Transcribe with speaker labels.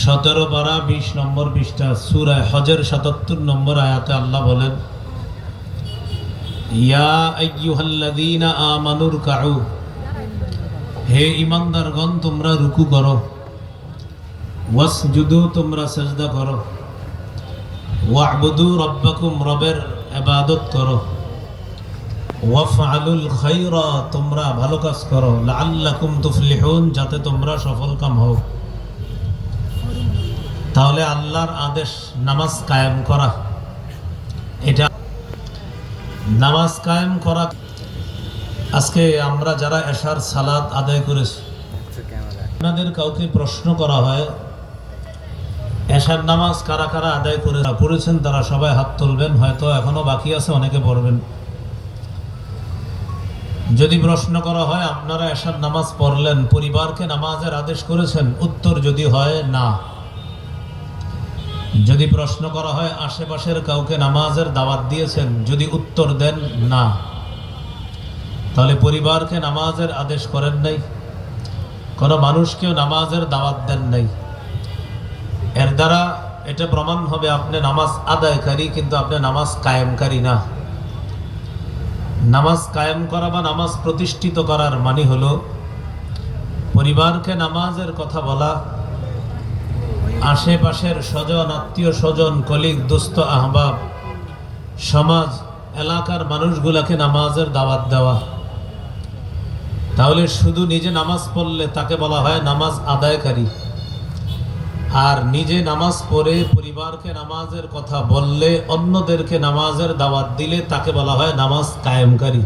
Speaker 1: 17 পারা 20 নম্বর পৃষ্ঠা সূরা হজের 77 নম্বর আয়াতে আল্লাহ বলেন, ইয়া আইয়ুহাল্লাযীনা আমানুর কাউ, হে ঈমানদারগণ তোমরা রুকু করো, ওয়াসজুদু তোমরা সিজদা করো, ওয়া'বুদু রাব্বাকুম রবের ইবাদত করো, ওয়াফআলুল খায়রা তোমরা ভালো কাজ করো, লাআল্লাকুম তুফলিহুন যাতে তোমরা সফলকাম হও। তাহলে আল্লাহর আদেশ নামাজ কায়েম করা, এটা নামাজ কায়েম করা। আজকে আমরা যারা এশার সালাত আদায় করেছি, আপনাদের কাউকে প্রশ্ন করা হয় এশার নামাজ কারা কারা আদায় করেছেন, তারা সবাই হাত তুলবেন। হয়তো এখনো বাকি আছে, অনেকে পড়বেন। যদি প্রশ্ন করা হয় আপনারা এশার নামাজ পড়লেন, পরিবারকে নামাজের আদেশ করেছেন, উত্তর যদি হয় না। যদি প্রশ্ন করা হয় আশেপাশের কাউকে নামাজের দাওয়াত দিয়েছেন, যদি উত্তর দেন না, তাহলে পরিবারকে নামাজের আদেশ করেন নাই, কোনো মানুষকেও নামাজের দাওয়াত দেন নাই। এর দ্বারা এটা প্রমাণ হবে আপনি নামাজ আদায়কারী, কিন্তু আপনি নামাজ কায়েমকারী না। নামাজ কায়েম করা বা নামাজ প্রতিষ্ঠিত করার মানে হলো পরিবারকে নামাজের কথা বলা, আশেপাশের স্বজন, আত্মীয় স্বজন, কলিগ, দোস্ত, আহবাব, সমাজ, এলাকার মানুষগুলাকে নামাজের দাওয়াত দেওয়া। তাহলে শুধু নিজে নামাজ পড়লে তাকে বলা হয় নামাজ আদায়কারী, আর নিজে নামাজ পড়ে পরিবারকে নামাজের কথা বললে, অন্যদেরকে নামাজের দাওয়াত দিলে তাকে বলা হয় নামাজ কায়েমকারী।